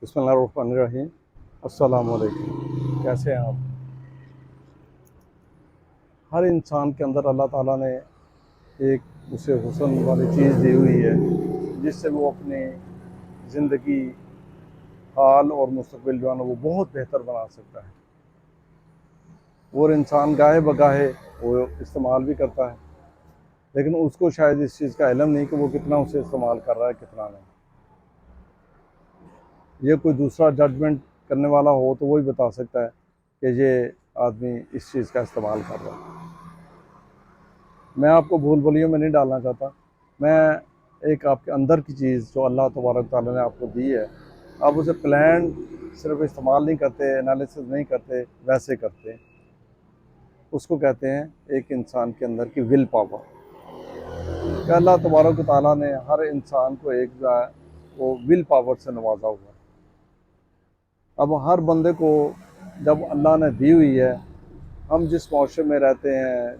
बिस्मिल्लाहिर्रहमानिर्रहीम। अस्सलाम वालेकुम। कैसे हैं आप? हर इंसान के अंदर अल्लाह ताला ने एक उसे हुस्न वाली चीज़ दी हुई है जिससे वो अपनी ज़िंदगी, हाल और मुस्तकबिल जो है ना वो बहुत बेहतर बना सकता है। और इंसान गाहे बगाहे वो इस्तेमाल भी करता है, लेकिन उसको शायद इस चीज़ का इल्म नहीं कि वो कितना उसे इस्तेमाल कर रहा है, कितना नहीं। ये कोई दूसरा जजमेंट करने वाला हो तो वही बता सकता है कि ये आदमी इस चीज़ का इस्तेमाल कर रहा है। मैं आपको भूल भुलैयों में नहीं डालना चाहता। मैं एक आपके अंदर की चीज़ जो अल्लाह तबारक तआला ने आपको दी है, आप उसे प्लान सिर्फ इस्तेमाल नहीं करते, एनालिसिस नहीं करते, वैसे करते। उसको कहते हैं एक इंसान के अंदर की विल पावर। कि अल्लाह तबारक तआला ने हर इंसान को एक जो है वो विल पावर से नवाजा हुआ है। अब हर बंदे को जब अल्लाह ने दी हुई है, हम जिस माशरे में रहते हैं,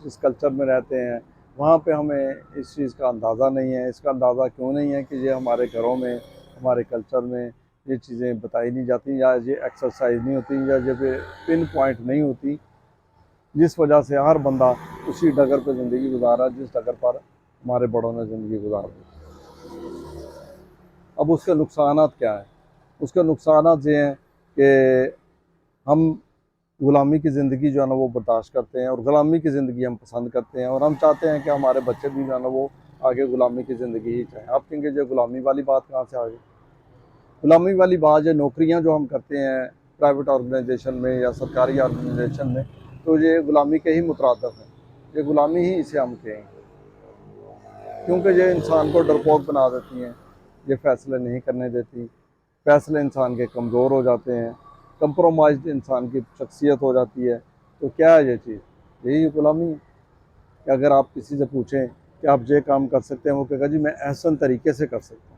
जिस कल्चर में रहते हैं, वहाँ पे हमें इस चीज़ का अंदाज़ा नहीं है। इसका अंदाज़ा क्यों नहीं है कि ये हमारे घरों में, हमारे कल्चर में ये चीज़ें बताई नहीं जाती, या ये एक्सरसाइज नहीं होती, या ये पिन पॉइंट नहीं होती, जिस वजह से हर बंदा उसी डगर पर ज़िंदगी गुजार रहा है जिस डगर पर हमारे बड़ों ने ज़िंदगी गुजारी। अब उसके नुकसानात क्या है? उसके नुकसानात ये हैं कि हम ग़ुलामी की ज़िंदगी जो है ना वो बर्दाश्त करते हैं, और ग़ुलामी की ज़िंदगी हम पसंद करते हैं, और हम चाहते हैं कि हमारे बच्चे भी जो है ना वो आगे ग़ुलामी की ज़िंदगी ही चाहें। आप कहेंगे जो ग़ुलामी वाली बात कहाँ से आ गई? ग़ुलामी वाली बात, ये नौकरियाँ जो हम करते हैं प्राइवेट ऑर्गेनाइजेशन में या सरकारी ऑर्गेनाइजेशन में, तो ये ग़ुलामी के ही मुतरादिफ हैं। ये ग़ुलामी ही इसे हम कहेंगे, क्योंकि ये इंसान को डरपोक बना देती हैं, ये फ़ैसले नहीं करने देती, फ़ैसले इंसान के कमज़ोर हो जाते हैं, कंप्रोमाइज़ इंसान की शख्सियत हो जाती है। तो क्या है ये चीज़? यही ग़ुलामी है कि अगर आप किसी से पूछें कि आप ये काम कर सकते हैं, वो कहेगा जी मैं एहसन तरीके से कर सकता हूँ।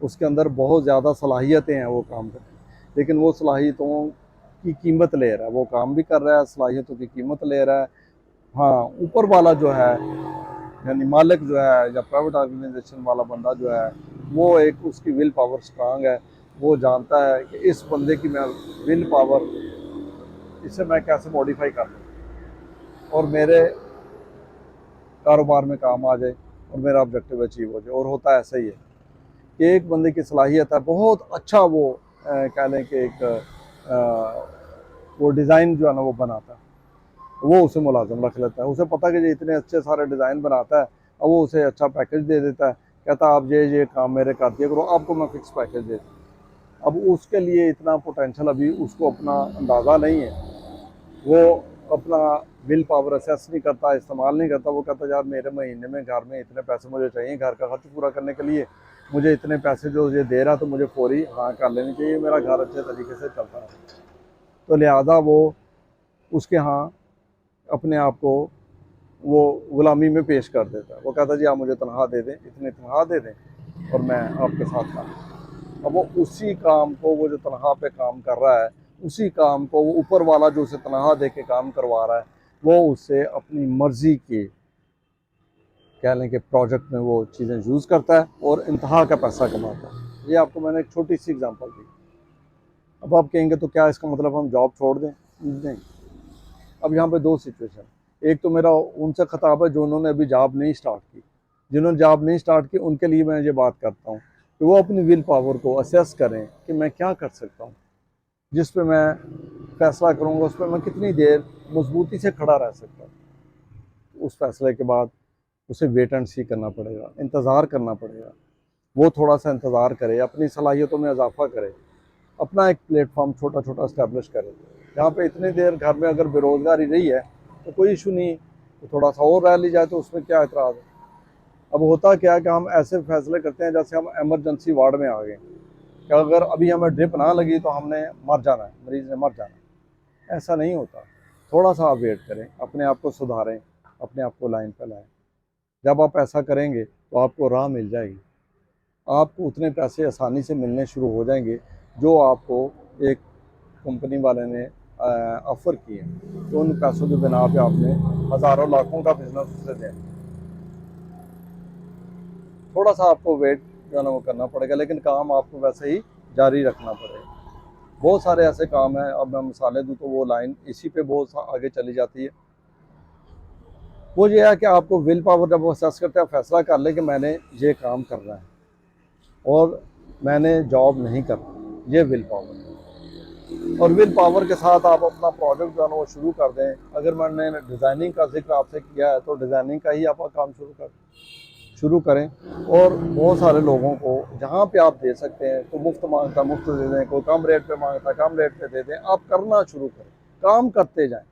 उसके अंदर बहुत ज़्यादा सलाहियतें हैं वो काम करने, लेकिन वो सलाहियतों की कीमत ले रहा है। वो काम भी कर रहा है, सलाहियतों की कीमत ले रहा है। हाँ, ऊपर वाला जो है, यानी मालिक जो है, या प्राइवेट ऑर्गेनाइजेशन वाला बंदा जो है, वो एक उसकी विल पावर स्ट्रांग है। वो जानता है कि इस बंदे की मैं विल पावर, इसे मैं कैसे मॉडिफाई कर लूँ और मेरे कारोबार में काम आ जाए और मेरा ऑब्जेक्टिव अचीव हो जाए। और होता ऐसा ही है कि एक बंदे की सलाहियत है, बहुत अच्छा वो कह लें कि एक वो डिज़ाइन जो है ना वो बनाता है, वो उसे मुलाजिम रख लेता है। उसे पता कि ये इतने अच्छे सारे डिज़ाइन बनाता है, और वो उसे अच्छा पैकेज दे देता है, कहता है आप ये काम मेरे कर दिया करो, आपको मैं फिक्स पैकेज दे दूँ। अब उसके लिए इतना पोटेंशियल अभी उसको अपना अंदाज़ा नहीं है। वो अपना विल पावर असेस नहीं करता, इस्तेमाल नहीं करता। वो कहता है यार मेरे महीने में घर में इतने पैसे मुझे चाहिए घर का खर्च पूरा करने के लिए, मुझे इतने पैसे जो ये दे रहा तो मुझे फौरी हाँ कर लेनी चाहिए, मेरा घर अच्छे तरीके से चलता है। तो लिहाजा वो उसके यहाँ अपने आप को वो ग़ुलामी में पेश कर देता है। वो कहता है जी आप मुझे तनख्वाह दे दें, इतनी तनख्वाह दे दें और मैं आपके साथ काम। अब वो उसी काम को, वो जो तनख्वाह पे काम कर रहा है, उसी काम को वो ऊपर वाला जो उसे तनख्वाह दे के काम करवा रहा है, वो उससे अपनी मर्ज़ी के कह लें कि प्रोजेक्ट में वो चीज़ें यूज़ करता है और इंतहा का पैसा कमाता है। ये आपको मैंने एक छोटी सी एग्जांपल दी। अब आप कहेंगे तो क्या इसका मतलब हम जॉब छोड़ दें? नहीं। अब यहाँ पे दो सिचुएशन, एक तो मेरा उनसे खिताब है जो उन्होंने अभी जॉब नहीं स्टार्ट की। जिन्होंने जॉब नहीं स्टार्ट की उनके लिए मैं ये बात करता हूँ कि वो अपनी विल पावर को असेस करें कि मैं क्या कर सकता हूँ, जिस पे मैं फ़ैसला करूँगा उस पर मैं कितनी देर मजबूती से खड़ा रह सकता हूँ। उस फैसले के बाद उसे वेट एंड सी करना पड़ेगा, इंतज़ार करना पड़ेगा। वो थोड़ा सा इंतज़ार करे, अपनी सलाहियतों में इजाफा करे, अपना एक प्लेटफॉर्म छोटा छोटा इस्टेब्लिश करे। जहाँ पे इतनी देर घर में अगर बेरोज़गारी रही है तो कोई इशू नहीं, तो थोड़ा सा और रह ली जाए तो उसमें क्या एतराज़ है। अब होता क्या है कि हम ऐसे फैसले करते हैं जैसे हम एमरजेंसी वार्ड में आ गए कि अगर अभी हमें ड्रिप ना लगी तो हमने मर जाना है, मरीज़ ने मर जाना है। ऐसा नहीं होता। थोड़ा सा आप वेट करें, अपने आप को सुधारें, अपने आप को लाइन पर लाएँ। जब आप ऐसा करेंगे तो आपको राह मिल जाएगी। आपको उतने पैसे आसानी से मिलने शुरू हो जाएंगे जो आपको एक कंपनी वाले ने ऑफ़र किए, तो उन पैसों की बिना पे आपने हज़ारों लाखों का बिजनेस उससे दें। थोड़ा सा आपको वेट जो है ना वो करना पड़ेगा, लेकिन काम आपको वैसे ही जारी रखना पड़ेगा। बहुत सारे ऐसे काम हैं, अब मैं मिसालें दूँ तो वो लाइन इसी पे बहुत आगे चली जाती है। वो ये है कि आपको विल पावर जब वो असेस करते हैं, फैसला कर लें कि मैंने ये काम करना है और मैंने जॉब नहीं करना, ये विल पावर है। और विल पावर के साथ आप अपना प्रोजेक्ट जो है ना वो शुरू कर दें। अगर मैंने डिज़ाइनिंग का जिक्र आपसे किया है तो डिज़ाइनिंग का ही आप काम शुरू करें। और बहुत सारे लोगों को जहाँ पे आप दे सकते हैं तो मुफ्त मांगता मुफ्त दे दें, कोई कम रेट पे मांगता कम रेट पे दे दें। आप करना शुरू करें, काम करते जाएं।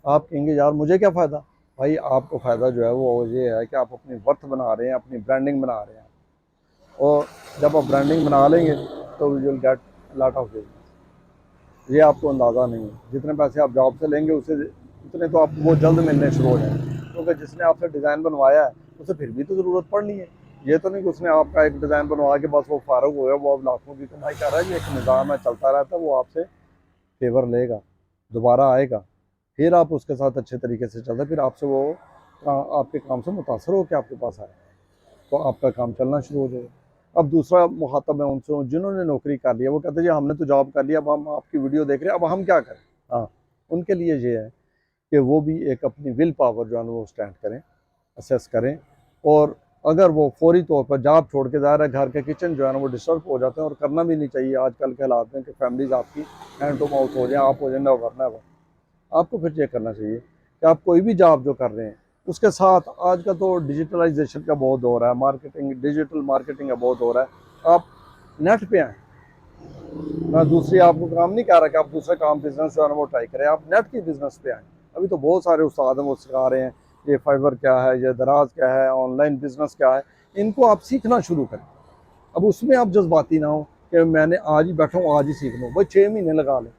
आप कहेंगे यार मुझे क्या फ़ायदा? भाई आपको फ़ायदा जो है वो ये है कि आप अपनी वर्थ बना रहे हैं, अपनी ब्रांडिंग बना रहे हैं। और जब आप ब्रांडिंग बना लेंगे तो you will get lot of business. ये आपको अंदाज़ा नहीं है, जितने पैसे आप जॉब से लेंगे उससे उतने तो आपको वो जल्द मिलने शुरू हो जाएंगे। क्योंकि जिसने आपसे डिज़ाइन बनवाया है उसे फिर भी तो ज़रूरत पड़नी है। ये तो नहीं कि उसने आपका एक डिज़ाइन बनवा के बस वो फारग हो गया, वो अब लाखों की कमाई कर रहा है। ये एक निज़ाम है, चलता रहता है। वो आपसे फेवर लेगा, दोबारा आएगा, फिर आप उसके साथ अच्छे तरीके से चलते, फिर आपसे वो आपके काम से मुतासर होकर आपके पास आए तो आपका काम चलना शुरू हो जाएगा। अब दूसरा मुखातब है उनसे जिन्होंने नौकरी कर लिया, वो कहते हैं जी हमने तो जॉब कर लिया, अब हम आपकी वीडियो देख रहे हैं, अब हम क्या करें। हाँ, उनके लिए ये है कि वो भी एक अपनी विल पावर जो है वो स्टैंड करें, असेस करें। और अगर वो फौरी तौर पर जॉब छोड़ के जा रहा है, घर के किचन जो है ना वो डिस्टर्ब हो जाते हैं और करना भी नहीं चाहिए आजकल के हालात में कि फैमिलीज आपकी हैंड टू माउथ हो जाए, आप हो जाए, ना करना है। आपको फिर ये करना चाहिए कि आप कोई भी जॉब जो कर रहे हैं उसके साथ, आज का तो डिजिटलाइजेशन का बहुत दौर है, मार्केटिंग डिजिटल मार्केटिंग का बहुत दौर है। आप नेट पे आएँ। मैं दूसरी आपको काम नहीं कह रहा कि आप दूसरे काम बिजनेस जो है ना वो ट्राई करें, आप नेट की बिजनेस पे आएँ। अभी तो बहुत सारे उस्ताद हैं वो सिखा रहे हैं, ये फाइवर क्या है, ये दराज क्या है, ऑनलाइन बिजनेस क्या है, इनको आप सीखना शुरू करें। अब उसमें आप जज्बाती ना हो कि मैंने आज ही बैठा हूँ आज ही सीख लूँ, भाई 6 महीने लगा लें।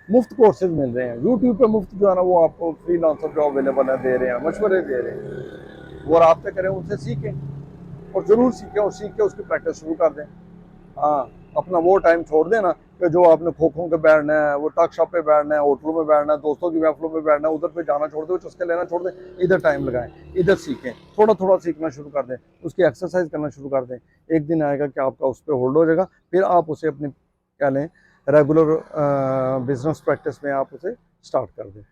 मुफ्त कोर्सेज मिल रहे हैं यूट्यूब पे, मुफ्त जो है ना वो आपको फ्रीलांसर जो अवेलेबल है दे रहे हैं, मशवरे दे रहे हैं। वो राब्ते करें, उनसे सीखें और ज़रूर सीखें और सीख के उसकी प्रैक्टिस शुरू कर दें। हाँ, अपना वो टाइम छोड़ दें ना कि जो आपने खो खो के बैठना है, वो टक शॉप पे बैठना है, होटलों में बैठना है, दोस्तों की महफिलों में बैठना है, उधर पे जाना छोड़ दें, चस्के लेना छोड़ दें। इधर टाइम लगाएं, इधर सीखें, थोड़ा थोड़ा सीखना शुरू कर दें, उसकी एक्सरसाइज करना शुरू कर दें। एक दिन आएगा कि आपका उस पर होल्ड हो जाएगा, फिर आप उसे अपनी क्या लें रेगुलर बिजनेस प्रैक्टिस में आप उसे स्टार्ट कर दें।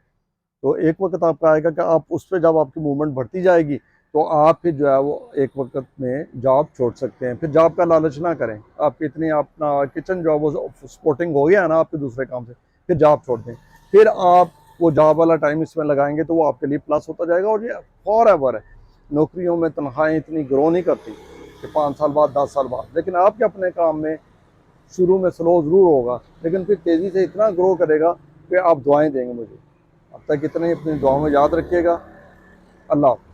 तो एक वक्त आपका आएगा कि आप उस पर जब आपकी मूवमेंट बढ़ती जाएगी तो आप फिर जो है वो एक वक्त में जॉब छोड़ सकते हैं। फिर जॉब का लालच ना करें, आपकी इतनी अपना किचन जॉब वो सपोर्टिंग हो गया है ना आपके दूसरे काम से, फिर जॉब छोड़ दें। फिर आप वो जॉब वाला टाइम इसमें लगाएंगे तो वो आपके लिए प्लस होता जाएगा। और ये फॉर एवर है, नौकरियों में तनख्वाहें इतनी ग्रो नहीं करती कि 5 साल बाद 10 साल बाद, लेकिन आपके अपने काम में शुरू में स्लो ज़रूर होगा लेकिन फिर तेज़ी से इतना ग्रो करेगा कि आप दुआएं देंगे मुझे। अब तक इतने अपनी दुआओं में याद रखिएगा। अल्लाह हाफ़िज़।